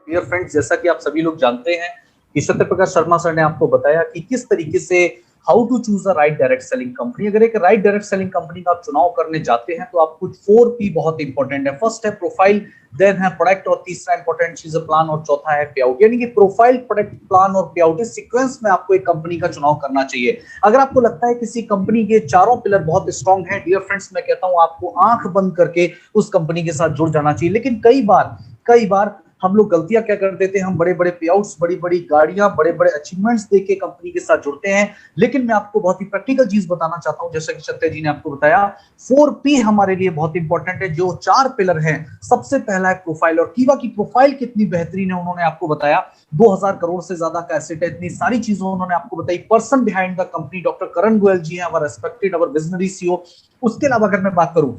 Dear friends, जैसा कि आप सभी लोग जानते हैं कि सत्यप्रकाश शर्मा सर ने आपको बताया कि किस तरीके से how to choose a right direct selling company. अगर एक राइट डायरेक्ट सेलिंग कंपनी का आप चुनाव करने जाते हैं तो आपको 4P बहुत इंपॉर्टेंट है। फर्स्ट है प्रोफाइल, देन है प्रोडक्ट, और तीसरा इंपॉर्टेंट चीज है प्लान, और चौथा है पे आउट। यानी कि प्रोफाइल, प्रोडक्ट, प्लान और पे आउट, इस सीक्वेंस में आपको एक कंपनी का चुनाव करना चाहिए। अगर आपको लगता है किसी कंपनी के चारों पिलर बहुत स्ट्रांग है, डियर फ्रेंड्स, मैं कहता हूं आपको आंख बंद करके उस कंपनी के साथ जुड़ जाना चाहिए। लेकिन कई बार हम लोग गलतियां क्या कर देते हैं, हम बड़े बड़े पे आउट्स, बड़ी बड़ी गाड़ियां, बड़े बड़े अचीवमेंट्स देके कंपनी के साथ जुड़ते हैं। लेकिन मैं आपको बहुत ही प्रैक्टिकल चीज बताना चाहता हूं, जैसा कि सत्य जी ने आपको बताया, 4P हमारे लिए बहुत इंपॉर्टेंट है। जो 4 पिलर हैं, सबसे पहला है प्रोफाइल, और कीवा की प्रोफाइल कितनी बेहतरीन है उन्होंने आपको बताया। 2000 करोड़ से ज्यादा का एसेट है, इतनी सारी चीजें उन्होंने आपको बताई। Person behind the company doctor Karan Goyal ji हैं, our respected, our visionary CEO. उसके अलावा अगर मैं बात करूं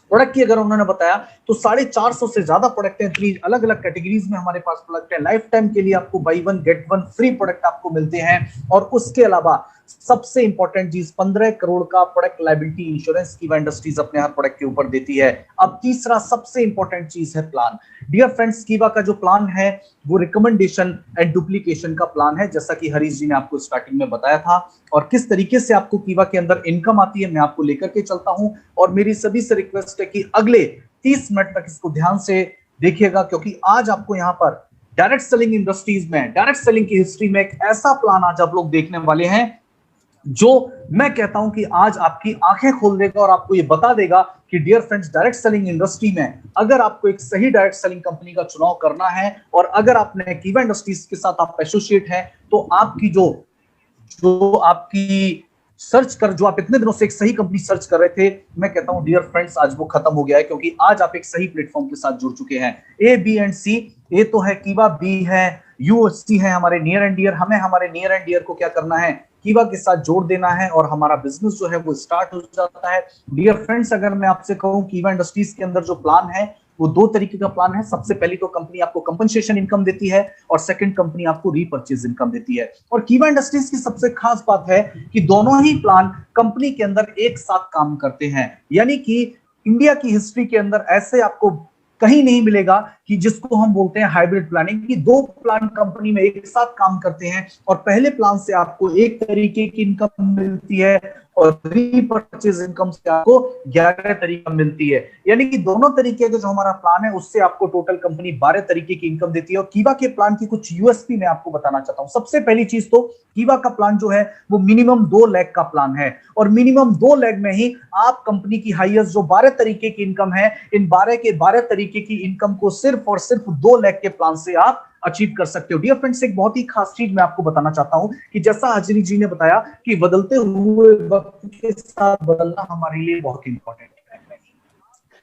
प्रोडक्ट की, अगर उन्होंने बताया तो 450 से ज्यादा प्रोडक्ट हैं, 3 अलग अलग कैटेगरीज में हमारे पास प्रोडक्ट है। लाइफ टाइम के लिए आपको बाई 1 गेट 1 फ्री प्रोडक्ट आपको मिलते हैं। और उसके अलावा सबसे इंपॉर्टेंट चीज, 15 करोड़ का प्रोडक्ट लायबिलिटी इंश्योरेंस कीवा इंडस्ट्रीज अपने हर प्रोडक्ट के ऊपर देती है। अब तीसरा सबसे इंपॉर्टेंट चीज है प्लान। डियर फ्रेंड्स, कीवा का जो प्लान है वो रिकमेंडेशन एंड डुप्लीकेशन का प्लान है, जैसा कि हरीश जी ने आपको स्टार्टिंग में बताया था। और किस तरीके से आपको कीवा के अंदर इनकम आती है, मैं आपको लेकर के चलता हूं। और मेरी सभी से रिक्वेस्ट है कि अगले 30 मिनट तक इसको ध्यान से देखिएगा, क्योंकि आज आपको यहां पर डायरेक्ट सेलिंग इंडस्ट्रीज में, डायरेक्ट सेलिंग की हिस्ट्री में एक ऐसा प्लान आज आप लोग देखने वाले हैं जो मैं कहता हूं कि आज आपकी आंखें खोल देगा और आपको ये बता देगा कि dear friends, direct selling industry में अगर आपको एक सही डायरेक्ट सेलिंग कंपनी का चुनाव करना है, और अगर आपने कीवा इंडस्ट्रीज के साथ आप एसोसिएट हैं, तो आपकी जो आपकी सर्च कर, जो आप इतने दिनों से एक सही कंपनी सर्च कर रहे थे, मैं कहता हूं डियर फ्रेंड्स, आज वो खत्म हो गया है, क्योंकि आज आप एक सही प्लेटफॉर्म के साथ जुड़ चुके हैं। ए, बी एंड सी, ए तो है कीवा, बी है यूएससी है हमारे नियर एंड डियर। हमें हमारे नियर एंड डियर को क्या करना है, कीवा के साथ जोड़ देना है, और हमारा बिजनेस जो है वो स्टार्ट हो जाता है। डियर फ्रेंड्स, अगर मैं आपसे कहूं कीवा इंडस्ट्रीज के अंदर जो प्लान है वो 2 तरीके का प्लान है। सबसे पहली तो कंपनी आपको कंपनसेशन इनकम देती है, और सेकंड कंपनी आपको रीपर्चेज इनकम देती है। और कीवा इंडस्ट्रीज की सबसे खास बात है कि दोनों ही प्लान कंपनी के अंदर एक साथ काम करते हैं। यानी कि इंडिया की हिस्ट्री के अंदर ऐसे आपको कहीं नहीं मिलेगा कि जिसको हम बोलते हैं हाइब्रिड प्लानिंग, कि 2 प्लान कंपनी में एक साथ काम करते हैं, और पहले प्लान से आपको एक तरीके की इनकम मिलती है, और रीपर्चेज इनकम से आपको 11 तरीका मिलती है। यानी कि दोनों तरीके का जो हमारा प्लान है उससे आपको टोटल कंपनी 12 तरीके की इनकम देती है। और कीवा के प्लान की कुछ यूएसपी मैं आपको बताना चाहता हूं। सबसे पहली चीज तो कीवा का प्लान जो है वो मिनिमम 2 लाख का प्लान है, और मिनिमम 2 लाख में ही आप कंपनी की हाईएस्ट जो 12 तरीके की इनकम है, इन 12 के 12 तरीके की इनकम को सिर्फ और सिर्फ 2 लाख के प्लान से आप अचीव कर सकते हो। डियर फ्रेंड्स, एक बहुत ही खास चीज मैं आपको बताना चाहता हूं कि जैसा हाजिरी जी ने बताया कि बदलते हुए वक्त के साथ बदलना हमारे लिए बहुत इंपॉर्टेंट है।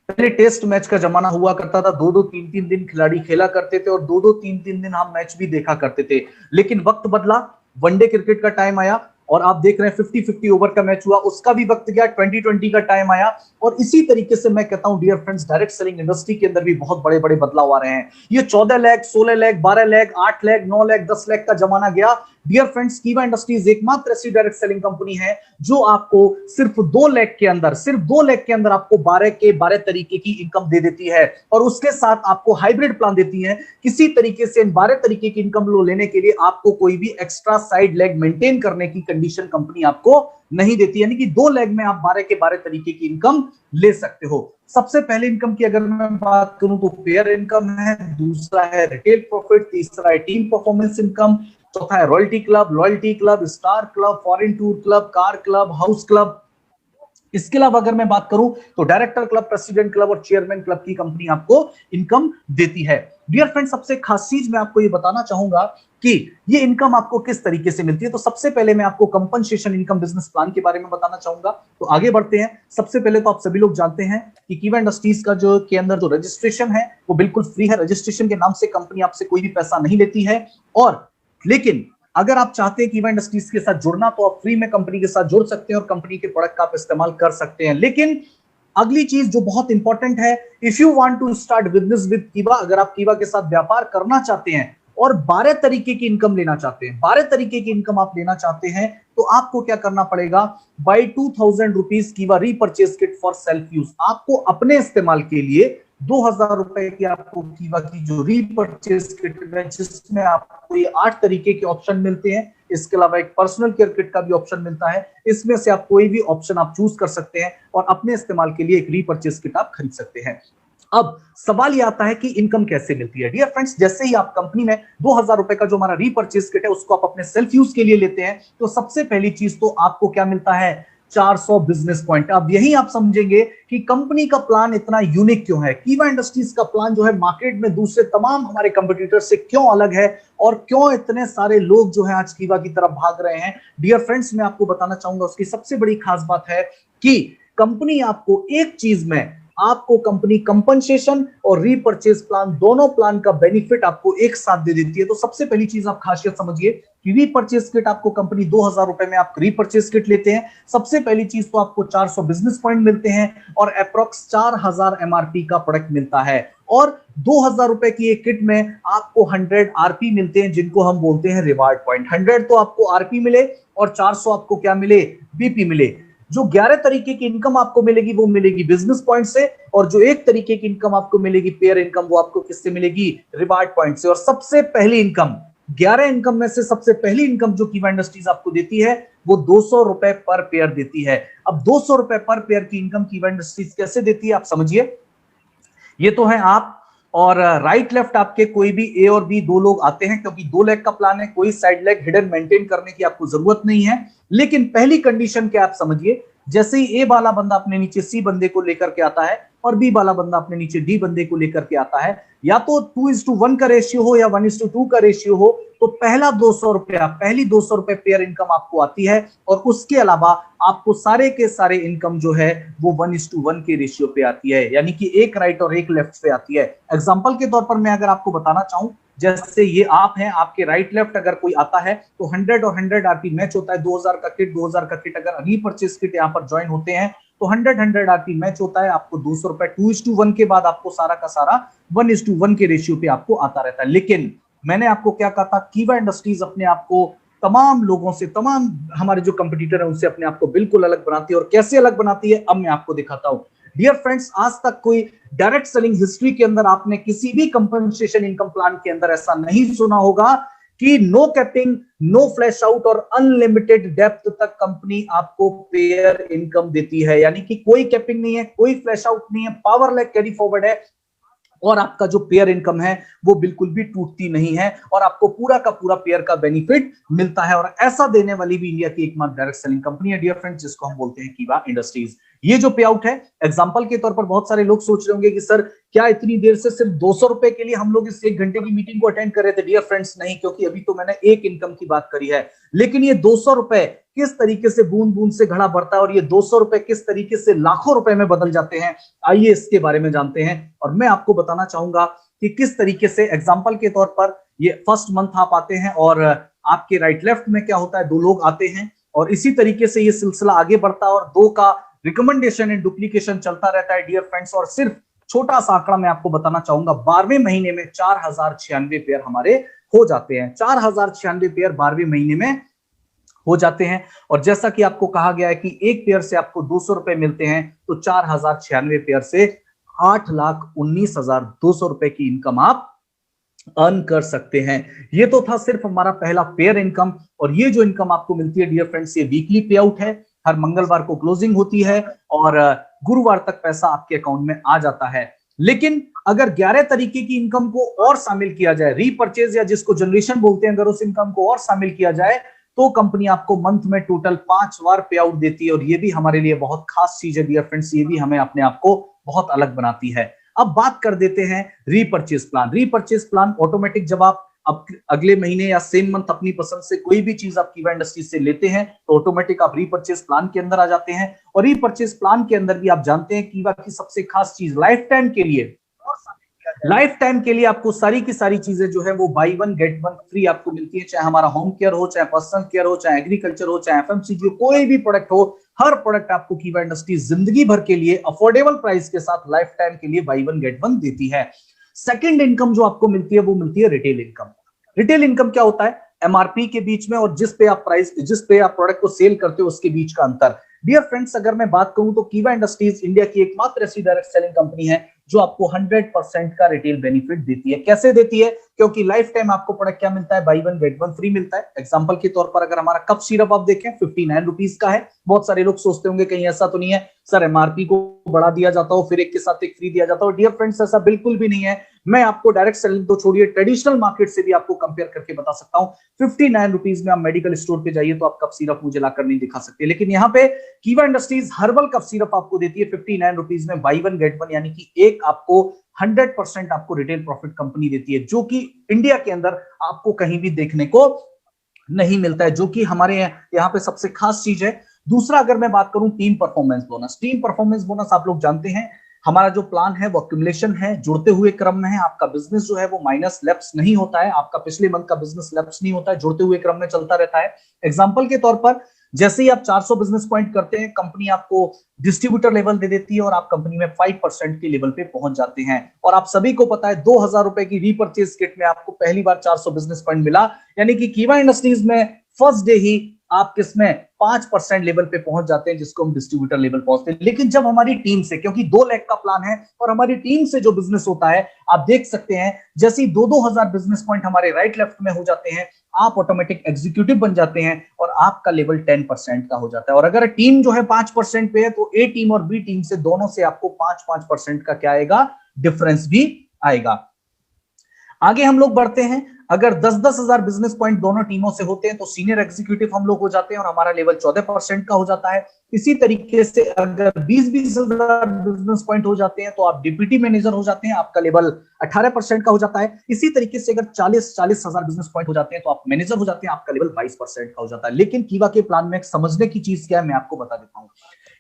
पहले टेस्ट मैच का जमाना हुआ करता था, 2-2 3-3 दिन खिलाड़ी खेला करते थे, और 2-2 3-3 दिन हम मैच भी देखा करते थे। लेकिन वक्त बदला, वनडे क्रिकेट का टाइम आया, और आप देख रहे हैं 50-50 ओवर का मैच हुआ, उसका भी वक्त गया, 20-20 का टाइम आया। और इसी तरीके से मैं कहता हूं dear friends, direct selling industry के अंदर भी बहुत बड़े बड़े बदलाव आ रहे हैं। ये 14 लाख, 16 लाख, 12 लाख, 8 लाख, 9 लाख, 10 लाख का जमाना गया। डियर फ्रेंड्स, कीवा इंडस्ट्रीज एकमात्र ऐसी डायरेक्ट सेलिंग कंपनी है जो आपको सिर्फ 2 लाख के अंदर, सिर्फ 2 लाख के अंदर आपको 12 के 12 तरीके की इनकम दे देती है, और उसके साथ आपको हाइब्रिड प्लान देती है। किसी तरीके से इन 12 तरीके की इनकम लो लेने के लिए आपको कोई भी एक्स्ट्रा साइड लेग मेंटेन करने की कंडीशन कंपनी आपको नहीं देती। यानी कि 2 लाख में आप 12 के 12 तरीके की इनकम ले सकते हो। सबसे पहले इनकम की अगर मैं बात करूं तो पेयर इनकम है, दूसरा है रिटेल प्रॉफिट, तीसरा है टीम परफॉर्मेंस इनकम, चौथा है loyalty club, star club, foreign tour club, car club, house club. इसके अलावा अगर मैं बात करूं तो डायरेक्टर क्लब, प्रेसिडेंट क्लब और चेयरमैन क्लब की कंपनी आपको इनकम देती है। डियर फ्रेंड, सबसे खास चीज मैं आपको ये बताना चाहूंगा कि ये इनकम आपको किस तरीके से मिलती है। तो सबसे पहले मैं आपको कंपनसेशन इनकम बिजनेस प्लान के बारे में बताना चाहूंगा। तो आगे बढ़ते हैं। सबसे पहले तो आप सभी लोग जानते हैं कि कीवा इंडस्ट्रीज का जो के अंदर जो रजिस्ट्रेशन है वो बिल्कुल फ्री है। रजिस्ट्रेशन के नाम से कंपनी आपसे कोई भी पैसा नहीं लेती है, और लेकिन अगर आप चाहते हैं कीवा इंडस्ट्रीज के साथ जुड़ना तो आप फ्री में कंपनी के साथ जुड़ सकते हैं और कंपनी के प्रोडक्ट का आप इस्तेमाल कर सकते हैं। लेकिन अगली चीज जो बहुत इंपॉर्टेंट है, if you want to start business with Kiwa, अगर आप कीवा के साथ व्यापार करना चाहते हैं और 12 तरीके की इनकम लेना चाहते हैं, 12 तरीके की इनकम आप लेना चाहते हैं, तो आपको क्या करना पड़ेगा, बाई 2000 रुपीज कीवा repurchase kit for self use, आपको अपने इस्तेमाल के लिए ₹2000 की आपको कीवा की जो रीपरचेज किट है, जिसमें आपको ये 8 तरीके के ऑप्शन मिलते हैं। इसके अलावा एक पर्सनल केयर किट का भी ऑप्शन मिलता है। इसमें से आप कोई भी ऑप्शन आप चूज कर सकते हैं और अपने इस्तेमाल के लिए एक रीपरचेज किट आप खरीद सकते हैं। अब सवाल ये आता है कि इनकम कैसे मिलती है। डियर फ्रेंड्स, जैसे ही आप कंपनी में ₹2000 का जो हमारा रीपरचेज किट है उसको आप अपने सेल्फ यूज के लिए लेते हैं, तो सबसे पहली चीज तो आपको क्या मिलता है, 400 बिजनेस पॉइंट। अब यही आप समझेंगे कि कंपनी का प्लान इतना यूनिक क्यों है, कीवा इंडस्ट्रीज का प्लान जो है मार्केट में दूसरे तमाम हमारे कंपटीटर से क्यों अलग है और क्यों इतने सारे लोग जो है आज कीवा की तरफ भाग रहे हैं। डियर फ्रेंड्स, मैं आपको बताना चाहूंगा उसकी सबसे बड़ी खास बात है कि कंपनी आपको एक चीज में, आपको कंपनी कंपनसेशन और रीपरचेज प्लान, दोनों प्लान का बेनिफिट आपको एक साथ दे देती है। तो सबसे पहली चीज आप खासियत समझिए कि रीपरचेज किट आपको कंपनी ₹2000 में आप रीपरचेज किट लेते हैं। सबसे पहली चीज तो आपको 400 बिजनेस पॉइंट मिलते हैं और अप्रोक्स 4000 एमआरपी का प्रोडक्ट मिलता है। और ₹2000 की एक किट में आपको 100 आरपी मिलते हैं, जिनको हम बोलते हैं रिवार्ड पॉइंट। 100 तो आपको आरपी मिले और 400 आपको क्या मिले, बीपी मिले। जो 11 तरीके की इनकम आपको मिलेगी वो मिलेगी बिजनेस पॉइंट से, और जो एक तरीके की इनकम आपको मिलेगी पेयर इनकम, वो आपको किससे मिलेगी, रिवार्ड पॉइंट से। और सबसे पहली इनकम, 11 इनकम में से सबसे पहली इनकम जो कीवा इंडस्ट्रीज आपको देती है वो ₹200 पर पेयर देती है। अब ₹200 पर पेयर की इनकम कीवा इंडस्ट्रीज कैसे देती है, आप समझिए। ये तो है आप, और राइट लेफ्ट आपके कोई भी ए और बी 2 लोग आते हैं, क्योंकि 2 लेग का प्लान है, कोई साइड लेग हिडन मेंटेन करने की आपको जरूरत नहीं है। लेकिन पहली कंडीशन क्या आप समझिए, जैसे ही ए वाला बंदा अपने नीचे सी बंदे को लेकर के आता है और बी वाला बंदा अपने नीचे डी बंदे को लेकर के आता है, या तो 2:1 का रेशियो हो या 1:2 का रेशियो हो, तो पहला ₹200, पहली ₹200 पेयर इनकम आपको आती है। और उसके अलावा आपको सारे के सारे इनकम जो है वो 1:1 के रेशियो पे आती है, यानी कि एक राइट और एक लेफ्ट पे आती है। एग्जांपल के तौर पर मैं अगर आपको बताना चाहूं, जैसे ये आप हैं, आपके राइट लेफ्ट अगर कोई आता है तो 100 और 100 आरपी मैच होता है। 2000 का किट अगर रीपरचेज किट यहाँ पर ज्वाइन होते हैं तो 100 आरपी मैच होता है, आपको ₹200 2:1 के बाद आपको सारा का सारा 1:1 के रेशियो पे आपको आता रहता है। लेकिन मैंने आपको क्या कहा था, कीवा इंडस्ट्रीज अपने आप को तमाम लोगों से, तमाम हमारे जो कंपटीटर है उनसे अपने आप को बिल्कुल अलग बनाती है। और कैसे अलग बनाती है अब मैं आपको दिखाता हूं। डियर फ्रेंड्स, आज तक कोई डायरेक्ट सेलिंग हिस्ट्री के अंदर आपने किसी भी कंपनसेशन इनकम प्लान के अंदर ऐसा नहीं सुना होगा कि no capping, no flush out और अनलिमिटेड डेप्थ तक कंपनी आपको पेयर इनकम देती है। यानी कि कोई कैपिंग नहीं है, कोई फ्लैश आउट नहीं है, पावर लेग कैरी फॉरवर्ड है, और आपका जो पेयर इनकम है वो बिल्कुल भी टूटती नहीं है, और आपको पूरा का पूरा पेयर का बेनिफिट मिलता है। और ऐसा देने वाली भी इंडिया की एकमात्र डायरेक्ट सेलिंग कंपनी है डियर फ्रेंड्स, जिसको हम बोलते हैं कीवा इंडस्ट्रीज। ये जो पे आउट है, एग्जांपल के तौर पर बहुत सारे लोग सोच रहे होंगे कि सर क्या इतनी देर से सिर्फ ₹200 के लिए हम लोग इस 1 घंटे की मीटिंग को अटेंड कर रहे थे। डियर फ्रेंड्स, नहीं, क्योंकि अभी तो मैंने एक इनकम की बात करी है, लेकिन ये ₹200 किस तरीके से बूंद बूंद से घड़ा भरता है और ये ₹200 किस तरीके से लाखों रुपए में बदल जाते हैं, आइए इसके बारे में जानते हैं। और मैं आपको बताना चाहूंगा कि किस तरीके से, एग्जांपल के तौर पर ये फर्स्ट मंथ आप आते हैं और आपके राइट लेफ्ट में क्या होता है, 2 लोग आते हैं और इसी तरीके से ये सिलसिला आगे बढ़ता है और 2 का रिकमेंडेशन एंड डुप्लीकेशन चलता रहता है डियर फ्रेंड्स। और सिर्फ छोटा सा आंकड़ा मैं आपको बताना चाहूंगा, 12वें महीने में 4096 पेयर हमारे हो जाते हैं। 4096 पेयर 12वें महीने में हो जाते हैं। और जैसा कि आपको कहा गया है कि एक पेयर से आपको ₹200 मिलते हैं, तो 4096 पेयर से ₹8,19,200 की इनकम आप अर्न कर सकते हैं। ये तो था सिर्फ हमारा पहला पेयर इनकम। और ये जो इनकम आपको मिलती है डियर फ्रेंड्स, ये वीकली पे आउट है, हर मंगलवार को क्लोजिंग होती है और गुरुवार तक पैसा आपके अकाउंट में आ जाता है। लेकिन अगर 11 तरीके की इनकम को और शामिल किया जाए, रीपरचेज या जिसको जनरेशन बोलते हैं, अगर उस इनकम को और शामिल किया जाए तो कंपनी आपको मंथ में टोटल 5 बार पे आउट देती है। और ये भी हमारे लिए बहुत खास चीज है डियर फ्रेंड्स, ये भी हमें अपने आप को बहुत अलग बनाती है। अब बात कर देते हैं repurchase plan. Repurchase plan automatic, जब आप अब अगले महीने या सेम मंथ अपनी पसंद से कोई भी चीज आप कीवा इंडस्ट्रीज से लेते हैं तो ऑटोमेटिक आप रीपरचेज प्लान के अंदर आ जाते हैं। और रीपरचेज प्लान के अंदर भी आप जानते हैं कीवा की सबसे खास चीज, लाइफ टाइम के लिए, लाइफ टाइम के लिए आपको सारी की सारी चीजें जो है वो बाई 1 गेट 1 फ्री आपको मिलती है। चाहे हमारा होम केयर हो, चाहे पर्सनल केयर हो, चाहे एग्रीकल्चर हो, चाहे एफएमसीजी हो, कोई भी प्रोडक्ट हो, हर प्रोडक्ट आपको कीवा इंडस्ट्रीज जिंदगी भर के लिए अफोर्डेबल प्राइस के साथ लाइफ टाइम के लिए बाई 1 गेट 1 देती है। सेकंड इनकम जो आपको मिलती है वो मिलती है रिटेल इनकम। रिटेल इनकम क्या होता है, एमआरपी के बीच में और जिस पे आप प्रोडक्ट को सेल करते हो उसके बीच का अंतर। डियर फ्रेंड्स, अगर मैं बात करूं तो कीवा इंडस्ट्रीज इंडिया की एकमात्र ऐसी डायरेक्ट सेलिंग कंपनी है जो आपको 100% का रिटेल बेनिफिट देती है। कैसे देती है? क्योंकि लाइफ टाइम आपको प्रोडक्ट क्या मिलता है, by one get one free मिलता है। एग्जांपल के तौर पर अगर हमारा कप सिरप आप देखें 59 रुपीज का है। बहुत सारे लोग सोचते होंगे कहीं ऐसा तो नहीं है सर एमआरपी को बढ़ा दिया जाता हो फिर एक के साथ एक फ्री दिया जाता हो। डियर फ्रेंड्स, ऐसा बिल्कुल भी नहीं है। मैं आपको डायरेक्ट सेलिंग तो छोड़िए, ट्रेडिशनल मार्केट से भी आपको कंपेयर करके बता सकता हूं। 59 रुपीज में आप मेडिकल स्टोर पे जाइए तो आप कप सिरप मुझे लाकर नहीं दिखा सकते, लेकिन यहाँ पे कीवा इंडस्ट्रीज हर्बल कप सिरप आपको देती है 59 रुपीज में, बाई वन गेट वन, यानी कि एक आपको 100% आपको रिटेल प्रॉफिट कंपनी देती है, जो कि इंडिया के अंदर आपको कहीं भी देखने को नहीं मिलता है, जो कि हमारे यहाँ पे सबसे खास चीज है। दूसरा, अगर मैं बात करूं team performance bonus, team performance bonus आप लोग जानते हैं हमारा जो प्लान है वो एक्यूमुलेशन है, जुड़ते हुए क्रम में है। आपका बिजनेस जो है वो माइनस लैप्स नहीं होता है, आपका पिछले मंथ का बिजनेस लैप्स नहीं होता है, जुड़ते हुए क्रम में चलता रहता है। एग्जांपल के तौर पर जैसे ही आप 400 बिजनेस पॉइंट करते हैं, कंपनी आपको डिस्ट्रीब्यूटर लेवल दे देती है और आप कंपनी में 5% के लेवल पे पहुंच जाते हैं। और आप सभी को पता है 2000 रुपए की रीपर्चेज किट में आपको पहली बार 400 बिजनेस पॉइंट मिला, यानी कि कीवा इंडस्ट्रीज में फर्स्ट डे ही आप किसमें 5% लेवल पे पहुंच जाते हैं, जिसको हम डिस्ट्रीब्यूटर लेवल पहुंचते हैं। लेकिन जब हमारी टीम से, क्योंकि 2 लाख का प्लान है और हमारी टीम से जो बिजनेस होता है, आप देख सकते हैं जैसे 2-2 हजार बिजनेस पॉइंट हमारे राइट लेफ्ट में हो जाते हैं, आप ऑटोमेटिक एग्जीक्यूटिव बन जाते हैं और आपका लेवल 10% का हो जाता है। और अगर टीम जो है 5% पे है तो ए टीम और बी टीम से दोनों से आपको 5-5% का क्या आएगा, डिफरेंस भी आएगा। आगे हम लोग बढ़ते हैं। अगर 10-10 हजार बिजनेस पॉइंट दोनों टीमों से होते हैं तो सीनियर एग्जीक्यूटिव हम लोग हो जाते हैं और हमारा लेवल 14% का हो जाता है। इसी तरीके से अगर 20-20 हजार बिजनेस पॉइंट हो जाते हैं तो आप डिप्यूटी मैनेजर हो जाते हैं, आपका लेवल 18% का हो जाता है। इसी तरीके से अगर 40-40 हजार बिजनेस पॉइंट हो जाते हैं तो आप मैनेजर हो जाते हैं, आपका लेवल 22% का हो जाता है। लेकिन कीवा के प्लान में एक समझने की चीज क्या है, मैं आपको बता देता हूं।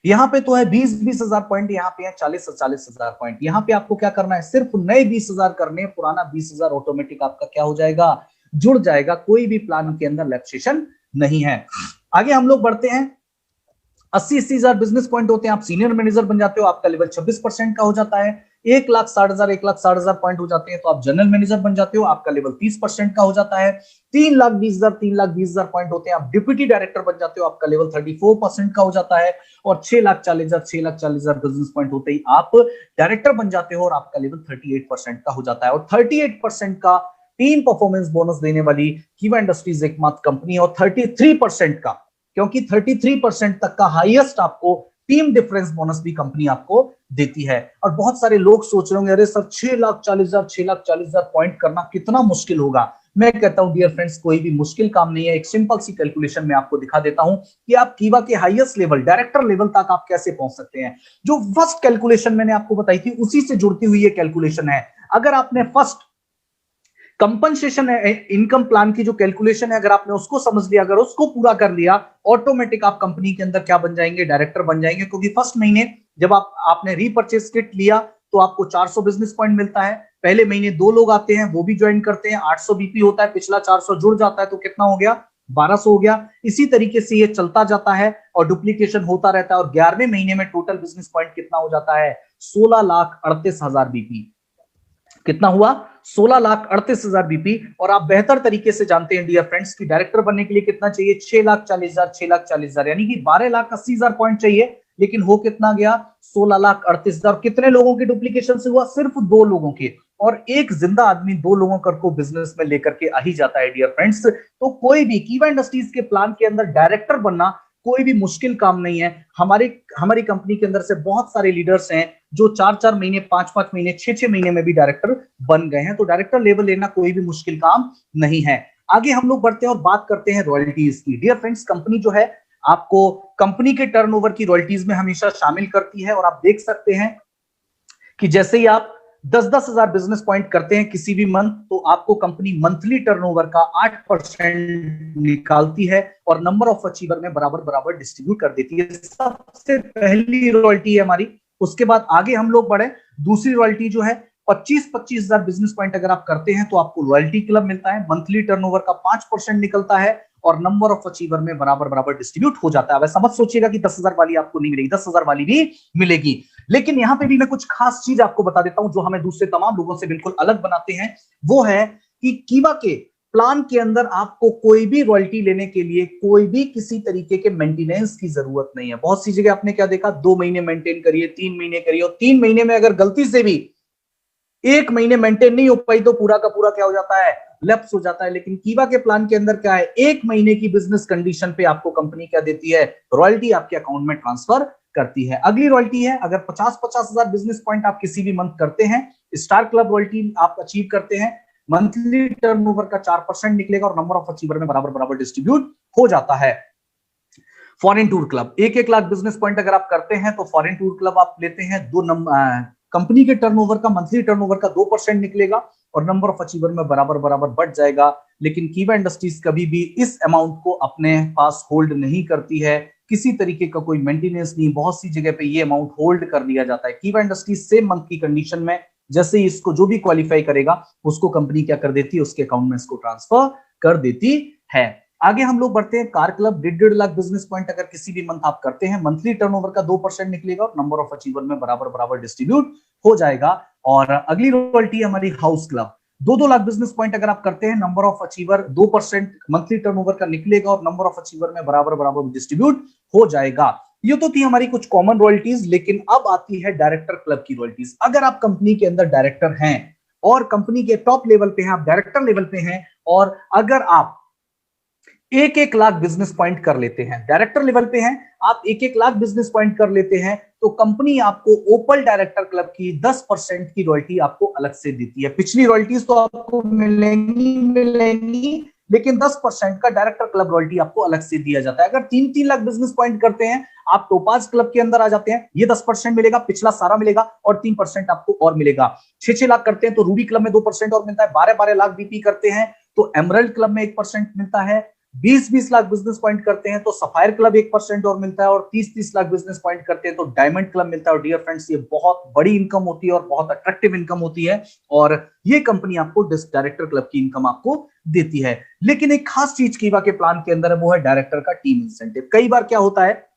यहाँ पे तो है 20-20 हजार पॉइंट, यहाँ पे है 40-40 हजार पॉइंट। यहाँ पे आपको क्या करना है, सिर्फ नए 20 हजार करने, पुराना 20 हजार ऑटोमेटिक आपका क्या हो जाएगा, जुड़ जाएगा। कोई भी प्लान के अंदर लैप्सेशन नहीं है। आगे हम लोग बढ़ते हैं। 80-80 हजार बिजनेस पॉइंट होते हैं, आप सीनियर मैनेजर बन जाते हो, आपका लेवल 26% का हो जाता है। 1,60,000 पॉइंट हो जाते हैं तो आप जनरल मैनेजर बन जाते हो, आपका लेवल 30% का हो जाता है। 3,20,000 पॉइंट होते हैं, आप डिप्यूटी डायरेक्टर बन जाते हो, आपका लेवल 34% का हो जाता है। और 6,40,000 बिजनेस पॉइंट होते ही आप डायरेक्टर बन जाते हो और आपका लेवल 38% का हो जाता है। और 38% का टीम परफॉर्मेंस बोनस देने वाली कीवा इंडस्ट्रीज एकमात्र कंपनी है। और 33% का, क्योंकि 33% तक का हाईएस्ट आपको टीम डिफरेंस बोनस भी कंपनी आपको देती है। और बहुत सारे लोग सोच रहे होंगे अरे सर 6,40,000 पॉइंट करना कितना मुश्किल होगा। मैं कहता हूं डियर फ्रेंड्स, कोई भी मुश्किल काम नहीं है। एक सिंपल सी कैलकुलेशन मैं आपको दिखा देता हूं कि आप कीवा के हाईएस्ट लेवल, डायरेक्टर लेवल तक आप कैसे पहुंच सकते हैं। जो फर्स्ट कैलकुलेशन मैंने आपको बताई थी उसी से जुड़ती हुई ये कैलकुलेशन है। अगर आपने फर्स्ट कंपनसेशन इनकम प्लान की जो कैलकुलेशन है, अगर आपने उसको समझ लिया, अगर उसको पूरा कर लिया, ऑटोमेटिक आप कंपनी के अंदर क्या बन जाएंगे, डायरेक्टर बन जाएंगे। क्योंकि फर्स्ट महीने जब आपने रीपरचेज किट लिया तो आपको 400 बिजनेस पॉइंट मिलता है। पहले महीने 2 लोग आते हैं, वो भी ज्वाइन करते हैं, 800 बीपी होता है, पिछला 400 जुड़ जाता है तो कितना हो गया, 1200 हो गया। इसी तरीके से ये चलता जाता है और डुप्लीकेशन होता रहता है। और 11वें महीने में टोटल बिजनेस पॉइंट कितना हो जाता है, 16,38,000 बीपी। कितना हुआ, 16,38,000 बीपी। और आप बेहतर तरीके से जानते हैं डियर फ्रेंड्स कि डायरेक्टर बनने के लिए कितना चाहिए, 6,40,000 यानी कि 12,80,000 पॉइंट चाहिए। लेकिन हो कितना गया, 16,38,000। कितने लोगों के डुप्लीकेशन से हुआ, सिर्फ 2 लोगों के। और एक जिंदा आदमी 2 लोगों को बिजनेस में लेकर के आ ही जाता है डियर फ्रेंड्स। तो कोई भी कीवा इंडस्ट्रीज के प्लान के अंदर डायरेक्टर बनना कोई भी मुश्किल काम नहीं है। हमारी कंपनी के अंदर से बहुत सारे लीडर्स हैं जो 4-4 महीने, 5-5 महीने, 6-6 महीने में भी डायरेक्टर बन गए हैं। तो डायरेक्टर लेवल लेना कोई भी मुश्किल काम नहीं है। आगे हम लोग बढ़ते हैं और बात करते हैं रॉयल्टीज की। डियर फ्रेंड्स, कंपनी जो है आपको कंपनी के टर्नओवर की रॉयल्टीज में हमेशा शामिल करती है। और आप देख सकते हैं कि जैसे ही आप 10-10 हजार बिजनेस पॉइंट करते हैं किसी भी मंथ, तो आपको कंपनी मंथली टर्नओवर का 8% निकालती है और नंबर ऑफ अचीवर में बराबर बराबर डिस्ट्रीब्यूट कर देती है। सबसे पहली रॉयल्टी है हमारी। उसके बाद आगे हम लोग बढ़े, दूसरी रॉयल्टी जो है 25-25 हजार बिजनेस पॉइंट अगर आप करते हैं तो आपको रॉयल्टी क्लब मिलता है। मंथली टर्नओवर का 5% निकलता है और नंबर ऑफ अचीवर में बराबर बराबर डिस्ट्रीब्यूट हो जाता है। वैसा मत सोचिएगा कि 10,000 वाली आपको नहीं मिलेगी, 10,000 वाली भी मिलेगी। लेकिन यहां पे भी मैं कुछ खास चीज आपको बता देता हूं जो हमें दूसरे तमाम लोगों से बिल्कुल अलग बनाते हैं। वो है कि कीवा के प्लान के अंदर आपको कोई भी रॉयल्टी लेने के लिए कोई भी किसी तरीके के मेंटेनेंस की जरूरत नहीं है। बहुत सी जगह आपने क्या देखा, 2 महीने मेंटेन करिए, 3 महीने करिए, और 3 महीने में अगर गलती से भी एक महीने मेंटेन नहीं हो पाई तो पूरा का पूरा क्या हो जाता है, लैप्स हो जाता है। लेकिन कीवा के प्लान के अंदर क्या है, एक महीने की बिजनेस कंडीशन पे आपको कंपनी क्या देती है, रॉयल्टी आपके अकाउंट में ट्रांसफर करती है। अगली रॉयल्टी है, अगर 50-50 हजार बिजनेस पॉइंट आप किसी भी मंथ करते हैं, स्टार क्लब रॉयल्टी आप अचीव करते हैं, मंथली टर्नओवर का 4% निकलेगा और नंबर ऑफ अचीवर में बराबर बराबर डिस्ट्रीब्यूट हो जाता है। Foreign tour club, 1-1 lakh business point अगर आप करते हैं तो फॉरेन टूर क्लब आप लेते हैं, दो नंबर कंपनी के टर्नओवर का, मंथली टर्नओवर का 2% निकलेगा और नंबर ऑफ अचीवर में बराबर बराबर बढ़ जाएगा। लेकिन कीवा इंडस्ट्रीज कभी भी इस अमाउंट को अपने पास होल्ड नहीं करती है, किसी तरीके का कोई मेंटेनेंस नहीं, बहुत सी जगह पे ये अमाउंट होल्ड कर लिया जाता है। कीवा इंडस्ट्रीज सेम मंथ की कंडीशन में जैसे ही इसको जो भी क्वालिफाई करेगा उसको कंपनी क्या कर देती है, उसके अकाउंट में इसको ट्रांसफर कर देती है। आगे हम लोग बढ़ते हैं, car club 1.5 lakh business point अगर किसी भी मंथ आप करते हैं, मंथली टर्नओवर का 2% निकलेगा और नंबर ऑफ अचीवर में बराबर बराबर डिस्ट्रीब्यूट हो जाएगा। और अगली रॉयल्टी हमारी house club, 2-2 lakh business point अगर आप करते हैं, number of achiever 2% monthly turnover का निकलेगा और नंबर ऑफ अचीवर में बराबर बराबर डिस्ट्रीब्यूट हो जाएगा। ये तो थी हमारी कुछ कॉमन रॉयल्टीज। लेकिन अब आती है डायरेक्टर क्लब की रॉयल्टीज। अगर आप कंपनी के अंदर डायरेक्टर हैं और कंपनी के टॉप लेवल पे हैं, आप डायरेक्टर लेवल पे हैं, और अगर आप 1-1 लाख बिजनेस पॉइंट कर लेते हैं, डायरेक्टर लेवल पे हैं, आप 1-1 लाख बिजनेस पॉइंट कर लेते हैं, तो कंपनी आपको ओपल डायरेक्टर क्लब की 10% की रॉयल्टी आपको अलग से देती है। पिछली रॉयल्टीज तो आपको मिलेंगी, लेकिन 10% का डायरेक्टर क्लब रॉयल्टी आपको अलग से दिया जाता है। अगर 3-3 लाख बिजनेस पॉइंट करते हैं, आप टोपाज क्लब के अंदर आ जाते हैं, ये 10% मिलेगा, पिछला सारा मिलेगा और 3% आपको और मिलेगा। 6-6 लाख करते हैं तो रूबी क्लब में 2% और मिलता है। 12-12 लाख बीपी करते हैं तो एमरल्ड क्लब में 1% मिलता है। 20-20 लाख बिजनेस पॉइंट करते हैं तो सफायर क्लब 1% और मिलता है, और 30-30 लाख बिजनेस पॉइंट करते हैं तो डायमंड क्लब मिलता है। और डियर फ्रेंड्स, ये बहुत बड़ी इनकम होती है और बहुत अट्रैक्टिव इनकम होती है, और ये कंपनी आपको डायरेक्टर क्लब की इनकम आपको देती है। लेकिन एक खास चीज कीवा के प्लान के अंदर है, वो है डायरेक्टर का टीम इंसेंटिव। कई बार क्या होता है,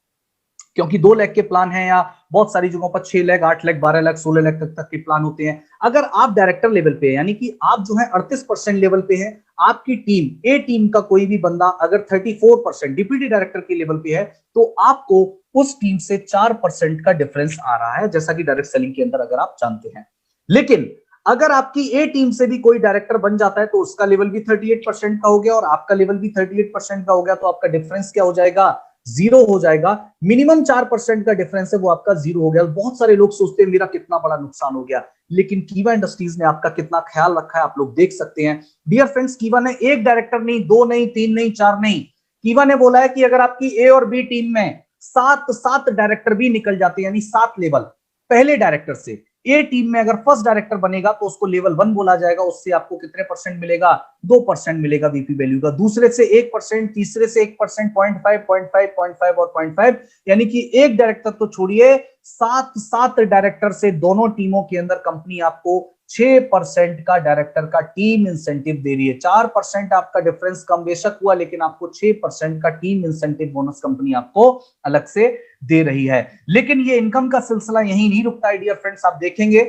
क्योंकि 2 लाख के प्लान है या बहुत सारी जगहों पर 6 लाख, 8 लाख, 12 लाख, 16 लाख तक के प्लान होते हैं। अगर आप डायरेक्टर लेवल पे, यानी कि आप जो है 38% लेवल पे है, आपकी टीम, ए टीम का कोई भी बंदा अगर 34% डिप्यूटी डायरेक्टर के लेवल पे है, तो आपको उस टीम से 4% का डिफरेंस आ रहा है, जैसा कि डायरेक्ट सेलिंग के अंदर अगर आप जानते हैं। लेकिन अगर आपकी ए टीम से भी कोई डायरेक्टर बन जाता है तो उसका लेवल भी 38% का हो गया और आपका लेवल भी 38% का हो गया, तो आपका डिफरेंस क्या हो जाएगा, 0 हो जाएगा। मिनिमम 4% का डिफरेंस है, वो आपका 0 हो गया। बहुत सारे लोग सोचते हैं मेरा कितना बड़ा नुकसान हो गया, लेकिन कीवा इंडस्ट्रीज ने आपका कितना ख्याल रखा है आप लोग देख सकते हैं। डियर फ्रेंड्स, कीवा ने एक डायरेक्टर नहीं, 2 नहीं, 3 नहीं, 4 नहीं, कीवा ने बोला है कि अगर आपकी ए और बी टीम में 7 डायरेक्टर भी निकल जाते हैं, यानी 7 लेवल पहले डायरेक्टर से, ए टीम में अगर फर्स्ट डायरेक्टर बनेगा तो उसको लेवल 1 बोला जाएगा। उससे आपको कितने परसेंट मिलेगा, 2% मिलेगा वीपी वैल्यू का। दूसरे से 1%, तीसरे से 1%, 0.5, 0.5, 0.5 और 0.5, यानी कि एक डायरेक्टर तो छोड़िए, 7 डायरेक्टर से दोनों टीमों के अंदर कंपनी आपको 6% का डायरेक्टर का टीम इंसेंटिव दे रही है। 4% आपका डिफरेंस कम बेशक हुआ, लेकिन आपको 6% का टीम इंसेंटिव बोनस कंपनी आपको अलग से दे रही है। लेकिन ये इनकम का सिलसिला यही नहीं रुकता है डियर फ्रेंड्स, आप देखेंगे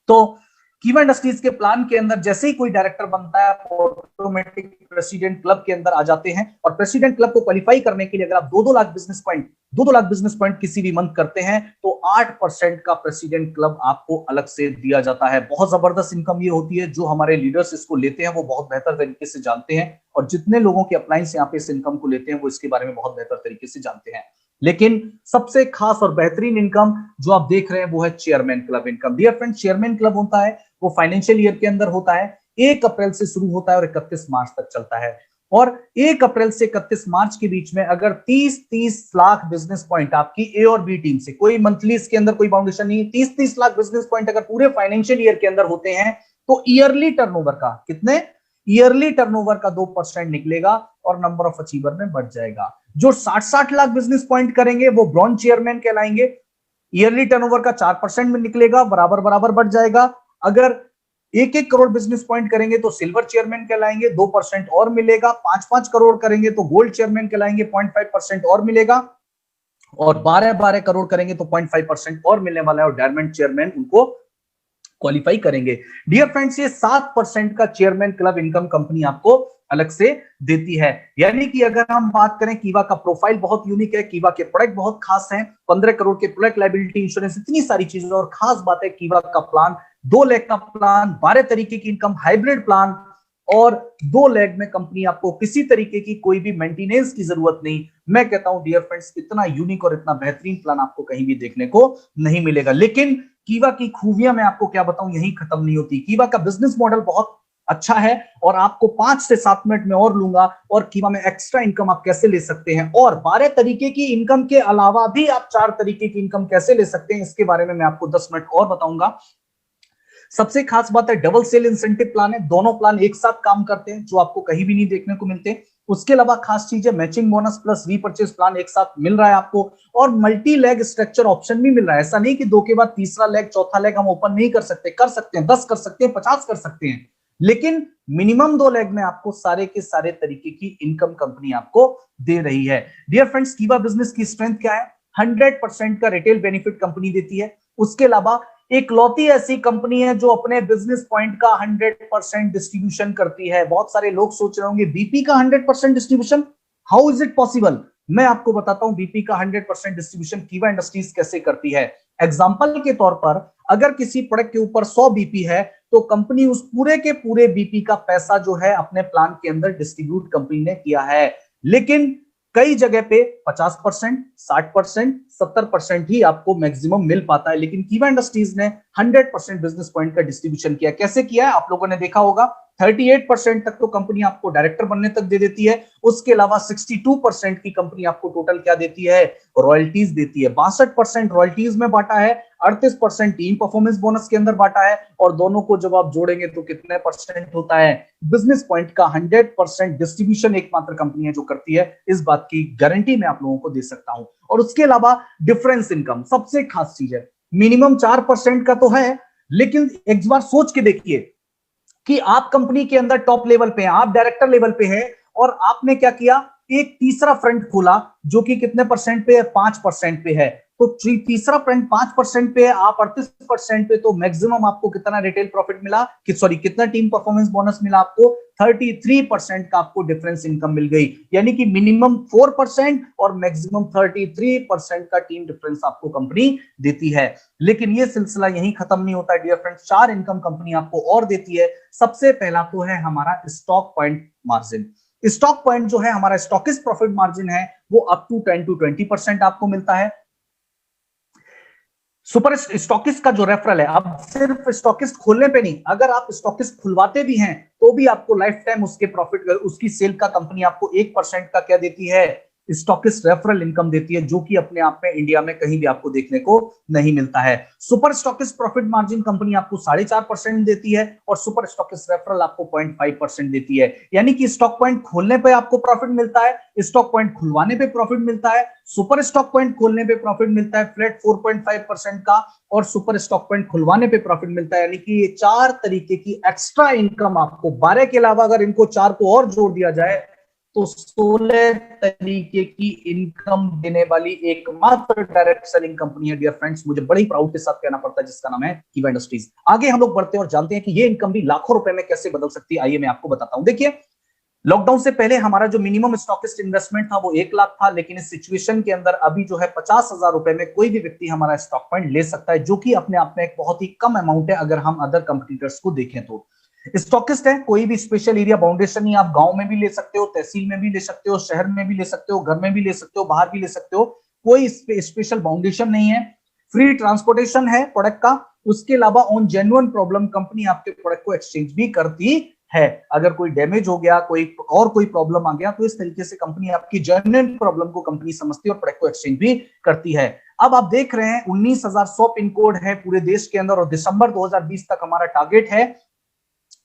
तो कीवा इंडस्ट्रीज के प्लान के अंदर जैसे ही कोई डायरेक्टर बनता है, ऑटोमेटिक प्रेसिडेंट क्लब के अंदर आ जाते हैं। और प्रेसिडेंट क्लब को क्वालिफाई करने के लिए अगर आप 2-2 लाख बिजनेस पॉइंट किसी भी मंथ करते हैं तो 8% का प्रेसिडेंट क्लब आपको अलग से दिया जाता है। बहुत जबरदस्त इनकम ये होती है। जो हमारे लीडर्स इसको लेते हैं वो बहुत बेहतर तरीके से जानते हैं, और जितने लोगों के अप्लायंस यहाँ पे इस इनकम को लेते हैं वो इसके बारे में बहुत बेहतर तरीके से जानते हैं। लेकिन सबसे खास और बेहतरीन इनकम जो आप देख रहे हैं वो है chairman club income. Dear friend, chairman club होता है वो फाइनेंशियल ईयर के अंदर होता है, 1 अप्रैल से शुरू होता है और 31 मार्च तक चलता है। और 1 अप्रैल से 31 मार्च के बीच में अगर 30-30 लाख बिजनेस पॉइंट आपकी ए और बी टीम से, कोई मंथली इसके अंदर कोई बाउंडेशन नहीं है, 30-30 लाख बिजनेस पॉइंट अगर पूरे फाइनेंशियल ईयर के अंदर होते हैं तो ईयरली टर्नओवर का कितने, ईयरली टर्नओवर का 2% निकलेगा और नंबर ऑफ अचीवर में बढ़ जाएगा। जो 60-60 लाख बिजनेस पॉइंट करेंगे वो ब्रॉन्ज चेयरमैन कहलाएंगे, ईयरली टर्नओवर का 4% में निकलेगा, बराबर बराबर बढ़ जाएगा। अगर 1-1 करोड़ बिजनेस पॉइंट करेंगे तो सिल्वर चेयरमैन कहलाएंगे, 2% और मिलेगा। 5-5 करोड़ करेंगे तो गोल्ड चेयरमैन कहलाएंगे, 0.5% और मिलेगा। और 12-12 करोड़ करेंगे तो 0.5% और मिलने वाला है, और डायमंड चेयरमैन उनको क्वालिफाई करेंगे। डियर फ्रेंड्स, ये 7% का चेयरमैन क्लब इनकम कंपनी आपको अलग से देती है। यानी कि अगर हम बात करें, कीवा का प्रोफाइल बहुत यूनिक है, कीवा के प्रोडक्ट बहुत खास हैं, 15 करोड़ के प्रोडक्ट लायबिलिटी इंश्योरेंस, इतनी सारी चीजें। और खास बात है कीवा का प्लान 2 लाख का प्लान, 12 तरीके की इनकम, हाइब्रिड प्लान, और 2 लाख में कंपनी आपको किसी तरीके की कोई भी मेंटेनेंस की जरूरत नहीं। मैं कहता हूं डियर फ्रेंड्स, इतना यूनिक और इतना बेहतरीन प्लान आपको कहीं भी देखने को नहीं मिलेगा। लेकिन कीवा की खूबियां मैं आपको क्या बताऊं, यही खत्म नहीं होती। कीवा का बिजनेस मॉडल बहुत अच्छा है और आपको 5 से 7 मिनट में और लूंगा, और कीवा में एक्स्ट्रा इनकम आप कैसे ले सकते हैं, और 12 तरीके की इनकम के अलावा भी आप 4 तरीके की इनकम कैसे ले सकते हैं, इसके बारे में मैं आपको 10 मिनट और बताऊंगा। सबसे खास बात है डबल सेल इंसेंटिव प्लान है, दोनों प्लान एक साथ काम करते हैं जो आपको कहीं भी नहीं देखने को मिलते। उसके अलावा खास चीज है matching bonus plus repurchase plan एक साथ मिल रहा है आपको, और मल्टी लेग स्ट्रक्चर ऑप्शन भी मिल रहा है। ऐसा नहीं कि 2 के बाद तीसरा लेग चौथा लेग हम ओपन नहीं कर सकते, कर सकते हैं, 10 कर सकते हैं, 50 कर सकते हैं, लेकिन मिनिमम 2 लेग में आपको सारे के सारे तरीके की इनकम कंपनी आपको दे रही है। डियर फ्रेंड्स, कीवा बिजनेस की स्ट्रेंथ क्या है? 100% का रिटेल बेनिफिट कंपनी देती है। उसके अलावा एक लौती ऐसी कंपनी है जो अपने बिजनेस पॉइंट का 100% डिस्ट्रीब्यूशन करती है। बहुत सारे लोग सोच रहे होंगे बीपी का 100% distribution, how is it possible? मैं आपको बताता हूं बीपी का 100% डिस्ट्रीब्यूशन कीवा इंडस्ट्रीज कैसे करती है। एग्जांपल के तौर पर अगर किसी प्रोडक्ट के ऊपर 100 बीपी है तो कंपनी उस पूरे के पूरे बीपी का पैसा जो है अपने प्लान के अंदर डिस्ट्रीब्यूट कंपनी ने किया है। लेकिन कई जगह पे 50%, 60%, 70% ही आपको मैक्सिमम मिल पाता है, लेकिन कीवा इंडस्ट्रीज ने 100% बिजनेस पॉइंट का डिस्ट्रीब्यूशन किया। कैसे किया है आप लोगों ने देखा होगा, 38% तक तो कंपनी आपको डायरेक्टर बनने तक दे देती है। उसके अलावा 62% की कंपनी आपको टोटल क्या देती है? रॉयल्टीज देती है। 62% रॉयल्टीज में बांटा है, 38% टीम परफॉर्मेंस बोनस के अंदर बांटा है, और दोनों को जब आप जोड़ेंगे तो कितने परसेंट होता है? बिजनेस पॉइंट का 100% डिस्ट्रीब्यूशन एकमात्र कंपनी है जो करती है। इस बात की गारंटी मैं आप लोगों को दे सकता हूं। और उसके अलावा डिफरेंस इनकम सबसे खास चीज है। मिनिमम 4% का तो है, लेकिन एक बार सोच के देखिए कि आप कंपनी के अंदर टॉप लेवल पे हैं, आप डायरेक्टर लेवल पे हैं, और आपने क्या किया? एक तीसरा फ्रंट खोला जो कि कितने परसेंट पे है? 5% पे है। तो तीसरा फ्रंट 5% पे है, आप 38% पे, तो मैक्सिमम आपको कितना रिटेल प्रॉफिट मिला, कि सॉरी कितना टीम परफॉर्मेंस बोनस मिला आपको? 33% का आपको डिफरेंस इनकम मिल गई। यानी कि मिनिमम 4% और मैक्सिमम 33% का टीम डिफरेंस आपको कंपनी देती है। लेकिन ये सिलसिला यहीं खत्म नहीं होता है डियर फ्रेंड्स, 4 इनकम कंपनी आपको और देती है। सबसे पहला तो है हमारा stock point margin. Stock point जो है हमारा स्टॉकिस्ट प्रॉफिट मार्जिन है, वो अप टू 10 to 20% आपको मिलता है। सुपर स्टॉकिस्ट का जो रेफरल है, अब सिर्फ स्टॉकिस्ट खोलने पे नहीं, अगर आप स्टॉकिस्ट खुलवाते भी हैं तो भी आपको लाइफ टाइम उसके प्रॉफिट, उसकी सेल का कंपनी आपको 1% का क्या देती है? स्टॉकिस्ट रेफरल इनकम देती है, जो कि अपने आप में इंडिया में कहीं भी आपको देखने को नहीं मिलता है। Super stockist profit margin company आपको 4.5% देती है, और सुपर स्टॉकिस्ट रेफरल आपको 0.5% देती है। यानी कि स्टॉक पॉइंट खोलने पे आपको प्रॉफिट मिलता है, स्टॉक पॉइंट खुलवाने पे प्रॉफिट मिलता है, सुपर स्टॉक पॉइंट खोलने पे प्रॉफिट मिलता है फ्लैट 4.5% का, और सुपर स्टॉक पॉइंट खुलवाने पे प्रॉफिट मिलता है। यानी कि ये 4 तरीके की एक्स्ट्रा इनकम आपको 12 के अलावा अगर इनको 4 को और जोड़ दिया जाए तो 16 तरीके की इनकम देने वाली एकमात्र डायरेक्ट सेलिंग कंपनी है डियर फ्रेंड्स। मुझे बड़ी प्राउड के साथ कहना पड़ता है, जिसका नाम है कीवा इंडस्ट्रीज। आगे हम लोग बढ़ते हैं और जानते हैं कि ये इनकम भी लाखों रुपए में कैसे बदल सकती है। आइए मैं आपको बताता हूं। देखिए, लॉकडाउन से पहले हमारा जो मिनिमम स्टॉकिस्ट इन्वेस्टमेंट था वो 1 लाख था, लेकिन इस सिचुएशन के अंदर अभी जो है 50,000 रुपए में कोई भी व्यक्ति हमारा स्टॉक पॉइंट ले सकता है, जो कि अपने आप में एक बहुत ही कम अमाउंट है अगर हम अदर कंपटीटर्स को देखें तो। स्टॉकिस्ट है, कोई भी स्पेशल एरिया बाउंडेशन नहीं, आप गांव में भी ले सकते हो, तहसील में भी ले सकते हो, शहर में भी ले सकते हो, घर में भी ले सकते हो, बाहर भी ले सकते हो, कोई स्पेशल बाउंडेशन नहीं है। फ्री ट्रांसपोर्टेशन है प्रोडक्ट का। उसके अलावा ऑन जेन्युइन प्रॉब्लम कंपनी आपके प्रोडक्ट को एक्सचेंज भी करती है। अगर कोई डैमेज हो गया, कोई प्रॉब्लम आ गया, तो इस तरीके से कंपनी आपकी जेन्युइन प्रॉब्लम को कंपनी समझती है और प्रोडक्ट को एक्सचेंज भी करती है। अब आप देख रहे हैं 19,100 पिन कोड है पूरे देश के अंदर, और दिसंबर 2020 तक हमारा टारगेट है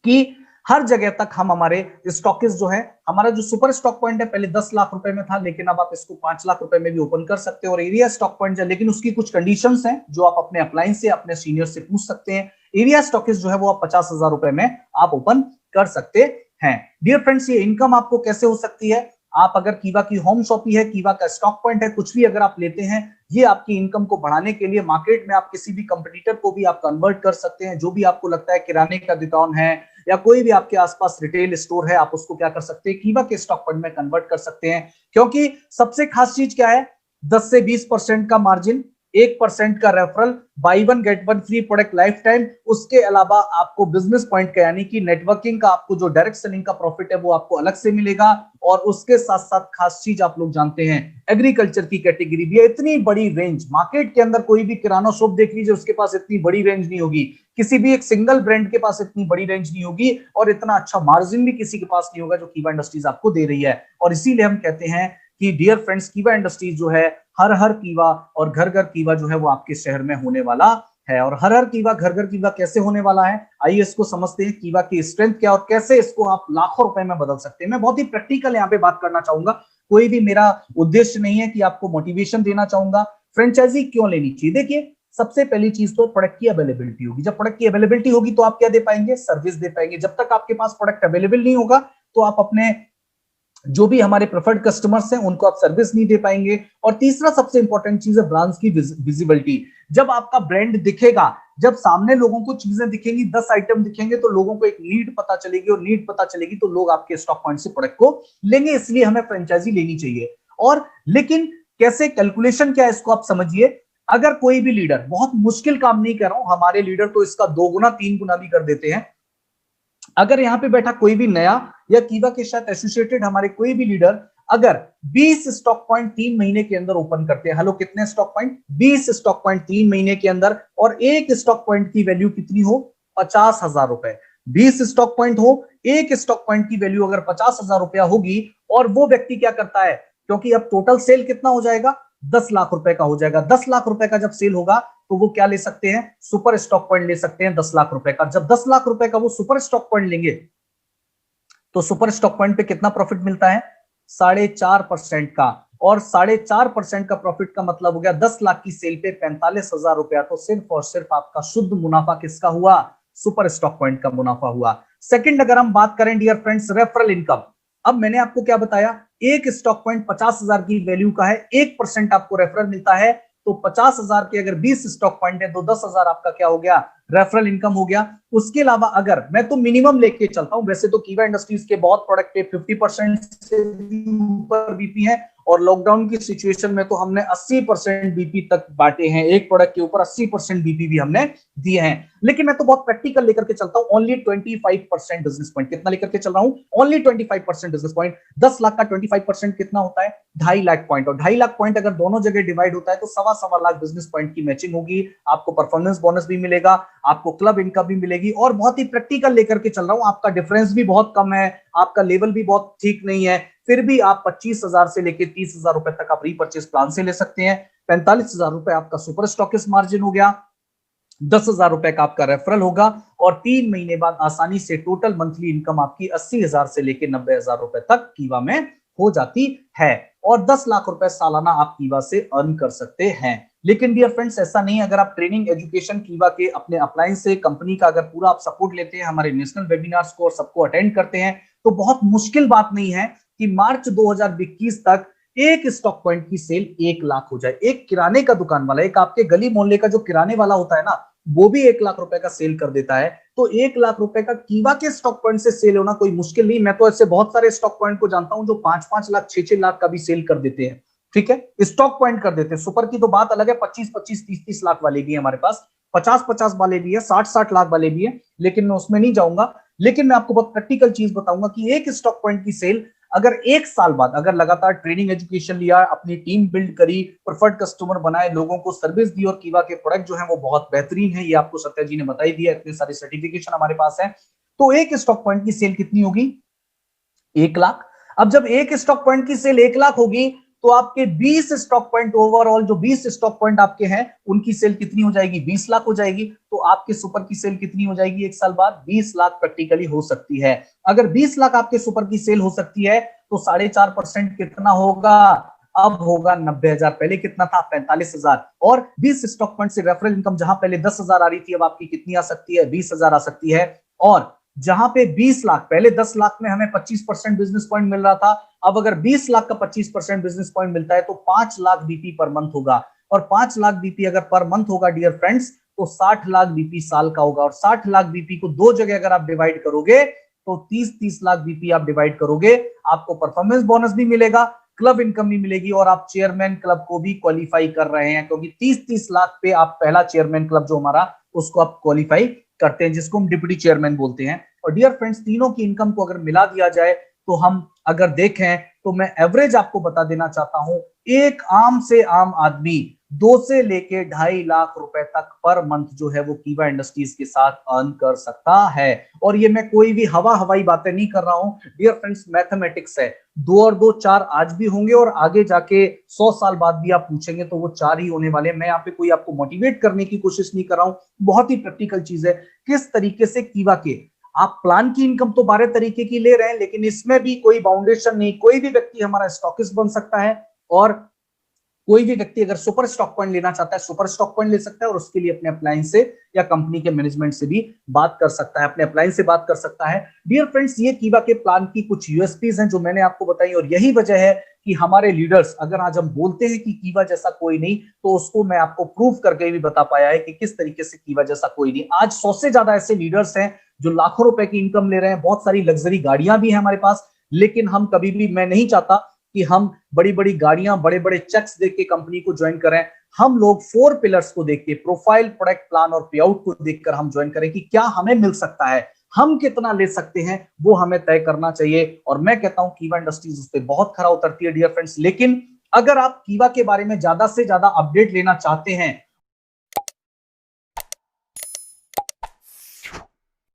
कि हर जगह तक हम हमारे स्टॉकिस्ट जो है, हमारा जो सुपर स्टॉक पॉइंट है पहले 10 लाख रुपए में था, लेकिन अब आप इसको 5 लाख रुपए में भी ओपन कर सकते हो। और एरिया स्टॉक पॉइंट है, लेकिन उसकी कुछ कंडीशंस हैं जो आप अपने अपलाइन से, अपने सीनियर से पूछ सकते हैं। एरिया स्टॉकिस्ट जो है वो आप 50,000 रुपए में आप ओपन कर सकते हैं। डियर फ्रेंड्स, ये इनकम आपको कैसे हो सकती है? आप अगर कीवा की होम शॉपी है, कीवा का स्टॉक पॉइंट है, कुछ भी अगर आप लेते हैं, ये आपकी इनकम को बढ़ाने के लिए मार्केट में आप किसी भी कंपटीटर को भी आप कन्वर्ट कर सकते हैं। जो भी आपको लगता है किराने का दुकान है या कोई भी आपके आसपास रिटेल स्टोर है, आप उसको क्या कर सकते हैं? कीवा के स्टॉक पॉइंट में कन्वर्ट कर सकते हैं। क्योंकि सबसे खास चीज क्या है? 10 से 20% का मार्जिन, 1% का referral, by one get one free product life time. उसके अलावा आपको बिजनेस पॉइंट का यानी कि नेटवर्किंग का आपको जो डायरेक्ट सेलिंग का प्रॉफिट है वो आपको अलग से मिलेगा। और उसके साथ साथ खास चीज आप लोग जानते हैं, एग्रीकल्चर की कैटेगरी भी है। इतनी बड़ी रेंज मार्केट के अंदर कोई भी किराना शॉप देख लीजिए, उसके पास इतनी बड़ी रेंज नहीं होगी, किसी भी एक सिंगल ब्रांड के पास इतनी बड़ी रेंज नहीं होगी, और इतना अच्छा मार्जिन भी किसी के पास नहीं होगा जो कीवा इंडस्ट्रीज आपको दे रही है। और इसीलिए हम कहते हैं कि डियर फ्रेंड्स, कीवा इंडस्ट्रीज जो है, हर हर कीवा और घर घर कीवा जो है वो आपके शहर में होने वाला है। और हर हर कीवा घर घर कीवा कैसे होने वाला है, आइए इसको समझते हैं। कीवा की स्ट्रेंथ क्या और कैसे इसको आप लाखों रुपए में बदल सकते हैं। मैं बहुत ही प्रैक्टिकल यहाँ पे बात करना चाहूंगा, कोई भी मेरा उद्देश्य नहीं है कि आपको मोटिवेशन देना चाहूंगा। फ्रेंचाइजी क्यों लेनी चाहिए? देखिए, सबसे पहली चीज तो प्रोडक्ट की अवेलेबिलिटी होगी। जब प्रोडक्ट की अवेलेबिलिटी होगी तो आप क्या दे पाएंगे? सर्विस दे पाएंगे। जब तक आपके पास प्रोडक्ट अवेलेबल नहीं होगा तो आप अपने जो भी हमारे प्रेफर्ड कस्टमर्स हैं उनको आप सर्विस नहीं दे पाएंगे। और तीसरा सबसे इंपॉर्टेंट चीज है ब्रांड्स की विजिबिलिटी। जब आपका ब्रांड दिखेगा, जब सामने लोगों को चीजें दिखेंगी, 10 आइटम दिखेंगे, तो लोगों को एक नीड पता चलेगी, और नीड पता चलेगी तो लोग आपके स्टॉक पॉइंट से प्रोडक्ट को लेंगे। इसलिए हमें फ्रेंचाइजी लेनी चाहिए। और लेकिन कैसे, कैलकुलेशन क्या है इसको आप समझिए। अगर कोई भी लीडर, बहुत मुश्किल काम नहीं कर रहा हूं, हमारे लीडर तो इसका 2 गुना 3 गुना भी कर देते हैं। अगर यहां पे बैठा कोई भी नया या कीवा के साथ एसोसिएटेड हमारे कोई भी लीडर अगर 20 स्टॉक पॉइंट 3 महीने के अंदर ओपन करते हैं, हेलो कितने स्टॉक पॉइंट? 20 स्टॉक पॉइंट 3 महीने के अंदर, और एक स्टॉक पॉइंट की वैल्यू कितनी हो? 50,000 रुपए। 20 स्टॉक पॉइंट हो, एक स्टॉक पॉइंट की वैल्यू अगर 50,000 रुपया होगी, और वो व्यक्ति क्या करता है, क्योंकि अब टोटल सेल कितना हो जाएगा? 10 लाख रुपए का हो जाएगा। 10 लाख रुपए का जब सेल होगा तो वो क्या ले सकते हैं? सुपर स्टॉक पॉइंट ले सकते हैं 10 लाख रुपए का। जब 10 लाख रुपए का वो सुपर स्टॉक पॉइंट लेंगे तो सुपर स्टॉक पॉइंट पे कितना प्रॉफिट मिलता है? 4.5% का। और 4.5% का प्रॉफिट का मतलब हो गया 10 लाख की सेल पे 45,000 रुपया। तो सिर्फ और सिर्फ आपका शुद्ध मुनाफा किसका हुआ? सुपर स्टॉक पॉइंट का मुनाफा हुआ। सेकंड, अगर हम बात करें डियर फ्रेंड्स, रेफरल इनकम। अब मैंने आपको क्या बताया, एक स्टॉक पॉइंट 50,000 की वैल्यू का है, 1% आपको रेफरल मिलता है। तो 50,000 के अगर 20 स्टॉक पॉइंट है तो 10,000 आपका क्या हो गया? रेफरल इनकम हो गया। उसके अलावा अगर मैं तो मिनिमम लेके चलता हूं, वैसे तो कीवा इंडस्ट्रीज के बहुत प्रोडक्ट पे 50% से ऊपर बीपी है, और लॉकडाउन की सिचुएशन में तो हमने 80% बीपी तक बांटे हैं। एक प्रोडक्ट के ऊपर 80% बीपी भी हमने दिए हैं। लेकिन मैं तो बहुत प्रैक्टिकल लेकर के चलता हूं, ओनली 25% बिजनेस पॉइंट। कितना लेकर के चल रहा हूं? Only 25% business point. 10 लाख का 25% कितना होता है? 2.5 लाख पॉइंट। और 2.5 लाख पॉइंट अगर दोनों जगह डिवाइड होता है तो 1.25 लाख बिजनेस पॉइंट की मैचिंग होगी। आपको परफॉर्मेंस बोनस भी मिलेगा, आपको क्लब इनकम भी मिलेगी। और बहुत ही प्रैक्टिकल लेकर के चल रहा हूं, आपका डिफरेंस भी बहुत कम है, आपका लेवल भी बहुत ठीक नहीं है, फिर भी आप 25,000 से लेकर 30,000 रुपए तक आप रीपर्चेस प्लान से ले सकते हैं। 45,000 रुपए आपका सुपर स्टॉकिस्ट मार्जिन हो गया, 10,000 रुपए का आपका रेफरल होगा, और 3 महीने बाद आसानी से टोटल मंथली इनकम आपकी 80,000 से लेकर 90,000 रुपए तक कीवा में हो जाती है। और 10 लाख रुपए सालाना आप कीवा से अर्न कर सकते हैं। लेकिन डियर फ्रेंड्स, ऐसा नहीं। अगर आप ट्रेनिंग एजुकेशन कीवा के अपने अप्लायंस से कंपनी का अगर पूरा आप सपोर्ट लेते हैं, हमारे नेशनल वेबिनार्स को और सबको अटेंड करते हैं, तो बहुत मुश्किल बात नहीं है कि मार्च 2021 तक एक स्टॉक पॉइंट की सेल 1 लाख हो जाए। एक किराने का दुकान वाला, एक आपके गली मोहल्ले का जो किराने वाला होता है ना, वो भी 1 लाख रुपए का सेल कर देता है। तो 1 लाख रुपए का कीवा के स्टॉक पॉइंट से सेल होना कोई मुश्किल नहीं। मैं तो ऐसे बहुत सारे स्टॉक पॉइंट को जानता हूं जो 5-5 लाख 6-6 लाख का भी सेल कर देते हैं। ठीक है, स्टॉक पॉइंट कर देते हैं। सुपर की तो बात अलग है, 25-25 30-30 लाख वाले भी है हमारे पास, 50-50 वाले भी है, 60-60 लाख वाले भी है, लेकिन मैं उसमें नहीं जाऊंगा। लेकिन मैं आपको बहुत प्रैक्टिकल चीज बताऊंगा कि एक स्टॉक पॉइंट की सेल अगर 1 साल बाद अगर लगातार ट्रेनिंग एजुकेशन लिया, अपनी टीम बिल्ड करी, प्रेफर्ड कस्टमर बनाए, लोगों को सर्विस दी, और कीवा के प्रोडक्ट जो है वो बहुत बेहतरीन है, ये आपको सत्या जी ने बताई दिया, इतने सारे सर्टिफिकेशन हमारे पास है, तो एक स्टॉक पॉइंट की सेल कितनी होगी? 1 लाख। अब जब एक स्टॉक पॉइंट की सेल 1 लाख होगी तो आपके 20 स्टॉक पॉइंट, ओवरऑल जो 20 स्टॉक पॉइंट आपके हैं उनकी सेल कितनी हो जाएगी? 20 लाख हो जाएगी। तो आपके सुपर की सेल कितनी हो जाएगी 1 साल बाद? 20 लाख प्रैक्टिकली हो सकती है। अगर 20 लाख आपके सुपर की सेल हो सकती है तो 4.5% कितना होगा? अब होगा 90,000। पहले कितना था? 45,000। और 20 स्टॉक पॉइंट से रेफरल इनकम जहां पहले 10,000 आ रही थी, अब आपकी कितनी आ सकती है? 20,000 आ सकती है। और जहां पे 20 लाख, पहले 10 लाख में हमें 25% बिजनेस पॉइंट मिल रहा था, अब अगर 20 लाख का 25% बिजनेस पॉइंट मिलता है तो 5 लाख बीपी पर मंथ होगा। और 5 लाख बीपी अगर पर मंथ होगा डियर फ्रेंड्स, तो 60 लाख बीपी साल का होगा। और 60 लाख बीपी को 2 जगह अगर आप डिवाइड करोगे तो 30-30 लाख बीपी आप डिवाइड करोगे, आपको परफॉर्मेंस बोनस भी मिलेगा, क्लब इनकम भी मिलेगी और आप चेयरमैन क्लब को भी क्वालिफाई कर रहे हैं, क्योंकि 30-30 लाख पे आप पहला चेयरमैन क्लब जो हमारा उसको आप क्वालिफाई करते हैं, जिसको हम डिप्टी चेयरमैन बोलते हैं। और डियर फ्रेंड्स, तीनों की इनकम को अगर मिला दिया जाए तो हम अगर देखें तो मैं एवरेज आपको बता देना चाहता हूं, एक आम से आम आदमी 2 से लेके 2.5 लाख रुपए तक पर मंथ जो है वो कीवा इंडस्ट्रीज के साथ अर्न कर सकता है। और ये मैं कोई भी हवाई बातें नहीं कर रहा हूं डियर फ्रेंड्स, मैथमेटिक्स है। 2 और 2 4 आज भी होंगे और आगे जाके 100 साल बाद भी आप पूछेंगे तो वो 4 ही होने वाले हैं। मैं यहाँ पे कोई आपको मोटिवेट करने की कोशिश नहीं कर रहा हूं, बहुत ही प्रैक्टिकल चीज है। किस तरीके से कीवा के आप प्लान की इनकम तो 12 तरीके की ले रहे हैं, लेकिन इसमें भी कोई बाउंडेशन नहीं, कोई भी व्यक्ति हमारा स्टॉकिस्ट बन सकता है और कोई भी व्यक्ति अगर सुपर स्टॉक पॉइंट लेना चाहता है सुपर स्टॉक पॉइंट ले सकता है, और उसके लिए अपने अप्लायंस से या कंपनी के मैनेजमेंट से भी बात कर सकता है, अपने अप्लायंस से बात कर सकता है। डियर फ्रेंड्स, ये कीवा के प्लान की कुछ यूएसपीज हैं जो मैंने आपको बताई, और यही वजह है कि हमारे लीडर्स, अगर आज हम बोलते हैं कि कीवा जैसा कोई नहीं, तो उसको मैं आपको प्रूव करके भी बता पाया है कि किस तरीके से कीवा जैसा कोई नहीं। आज 100 से ज्यादा ऐसे लीडर्स हैं जो लाखों रुपए की इनकम ले रहे हैं, बहुत सारी लग्जरी गाड़ियां भी हैं हमारे पास, लेकिन हम कभी भी, मैं नहीं चाहता कि हम बड़ी बड़ी गाड़ियां, बड़े बड़े चेक्स देख के कंपनी को ज्वाइन करें। हम लोग 4 पिलर्स को देख के, प्रोफाइल, प्रोडक्ट, प्लान और पे आउट को देखकर हम ज्वाइन करें कि क्या हमें मिल सकता है, हम कितना ले सकते हैं, वो हमें तय करना चाहिए। और मैं कहता हूं कीवा इंडस्ट्रीज उस पर बहुत खरा उतरती है डियर फ्रेंड्स। लेकिन अगर आप कीवा के बारे में ज्यादा से ज्यादा अपडेट लेना चाहते हैं